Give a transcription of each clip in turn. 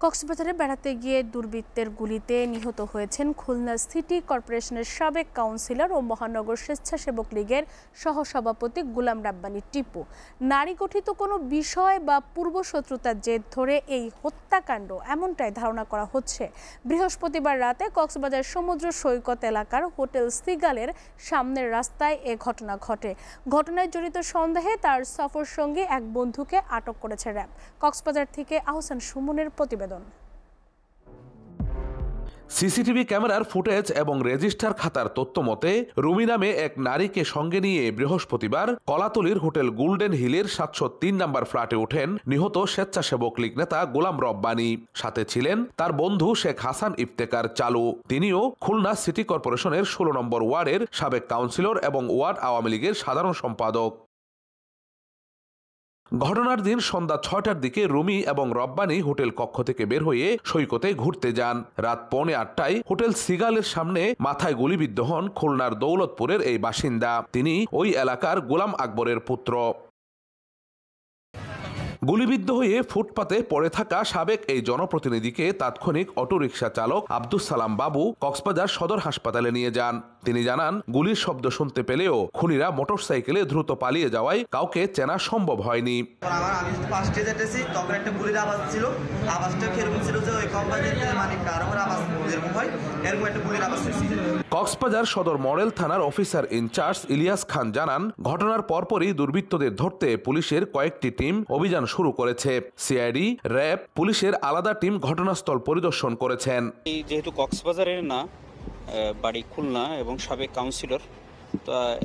কক্সবাজারে বেড়াতে গিয়ে দুর্বৃত্তের গুলিতে নিহত হয়েছেন খুলনা সিটি কর্পোরেশনের সাবেক কাউন্সিলর ও মহানগর স্বেচ্ছাসেবক লীগের সহসভাপতি গোলাম রাব্বানী টিপু। নারী গঠিত কোনো বিষয় বা পূর্বশত্রুতার জের ধরে এই হত্যাকাণ্ড এমনটাই ধারণা করা হচ্ছে। বৃহস্পতিবার রাতে কক্সবাজার সমুদ্র সৈকত এলাকার হোটেল সিগালের সামনের রাস্তায় এ ঘটনা ঘটে। ঘটনায় জড়িত সন্দেহে তার সফর সঙ্গী এক বন্ধুকে আটক করেছে র্যাব। কক্সবাজার থেকে আহসান সুমনের প্রতিবেদন। সিসিটিভি ক্যামেরার ফুটেজ এবং রেজিস্টার খাতার তথ্য মতে রুমি নামে এক নারীকে সঙ্গে নিয়ে বৃহস্পতিবার কলাতলির হোটেল গোল্ডেন হিলের ৭০৩ নম্বর ফ্ল্যাটে ওঠেন নিহত স্বেচ্ছাসেবক লীগ নেতা গোলাম রব্বানী। সাথে ছিলেন তার বন্ধু শেখ হাসান ইফতেকার চালু। তিনিও খুলনা সিটি কর্পোরেশনের ১৬ নম্বর ওয়ার্ডের সাবেক কাউন্সিলর এবং ওয়ার্ড আওয়ামী লীগের সাধারণ সম্পাদক। ঘটনার দিন সন্ধ্যা ৬টার দিকে রুমি এবং রব্বানী হোটেল কক্ষ থেকে বের হয়ে সৈকতে ঘুরতে যান। রাত ৭:৩০টায় হোটেল সিগালের সামনে মাথায় গুলিবিদ্ধ হন খুলনার দৌলতপুরের এই বাসিন্দা। তিনি ওই এলাকার গোলাম আকবরের পুত্র। গুলিবিদ্ধ হয়ে ফুটপাতে পড়ে থাকা সাবেক এই জনপ্রতিনিধিকে তাৎক্ষণিক অটোরিকশা চালক আব্দুস সালাম বাবু কক্সবাজার সদর হাসপাতালে নিয়ে যান। তিনি জানান, গুলির শব্দ শুনতে পেলেও খুনিরা মোটরসাইকেলে দ্রুত পালিয়ে যাওয়ায় কাউকে চেনা সম্ভব হয়নি। আমি ফার্স্টে যেতেছি, তখন একটা গুলির আওয়াজ ছিল। আওয়াজটা এরকম ছিল যে ওই কোম্পানির মানে কারোর আওয়াজ এরকম হয়, এরকম একটা গুলির আওয়াজ হয়েছে। কক্সবাজার সদর মডেল থানার অফিসার ইনচার্জ ইলিয়াস খান জানান, ঘটনার পরপরই দুর্বৃত্তদের ধরতে পুলিশের কয়েকটি টিম অভিযান শুরু করেছে। সিআইডি, র্যাব, পুলিশের আলাদা টিম ঘটনাস্থল পরিদর্শন করেছেন। যেহেতু কক্সবাজারের না, বাড়ি খুলনা এবং সাবেক কাউন্সিলর,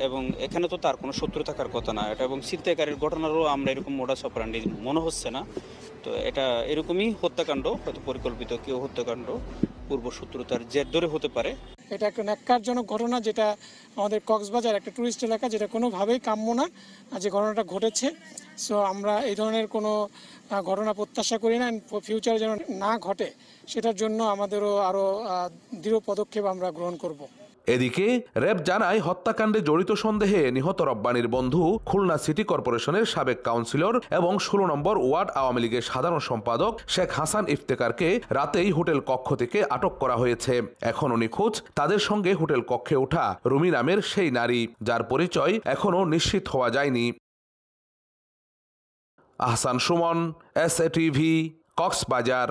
এবং এখানে তো তার কোনো শত্রু থাকার কথা না এটা, এবং ছিনতাইকারীর ঘটনারও আমরা এরকম মোডাস অপারেন্ডি মনে হচ্ছে না। তো এটা এরকমই হত্যাকাণ্ড, হয়তো পরিকল্পিত কেউ হত্যাকাণ্ড পূর্ব শত্রুতার জের ধরে হতে পারে। এটা একটা ন্যাক্কারজনক ঘটনা, যেটা আমাদের কক্সবাজার একটা টুরিস্ট এলাকা, যেটা কোনোভাবেই কাম্য না যে ঘটনাটা ঘটেছে। সো আমরা এই ধরনের কোনো ঘটনা প্রত্যাশা করি না, ফিউচারে যেন না ঘটে সেটার জন্য আমাদেরও আরও দৃঢ় পদক্ষেপ আমরা গ্রহণ করব। এদিকে র্যাব জানায়, হত্যাকাণ্ডে জড়িত সন্দেহে নিহত রব্বানীর বন্ধু খুলনা সিটি কর্পোরেশনের সাবেক কাউন্সিলর এবং ১৬ নম্বর ওয়ার্ড আওয়ামী লীগের সাধারণ সম্পাদক শেখ হাসান ইফতেকারকে রাতেই হোটেল কক্ষ থেকে আটক করা হয়েছে। এখনও নিখোঁজ তাদের সঙ্গে হোটেল কক্ষে ওঠা রুমি নামের সেই নারী, যার পরিচয় এখনও নিশ্চিত হওয়া যায়নি। Ahsan Suman, SA TV, Cox's Bazar.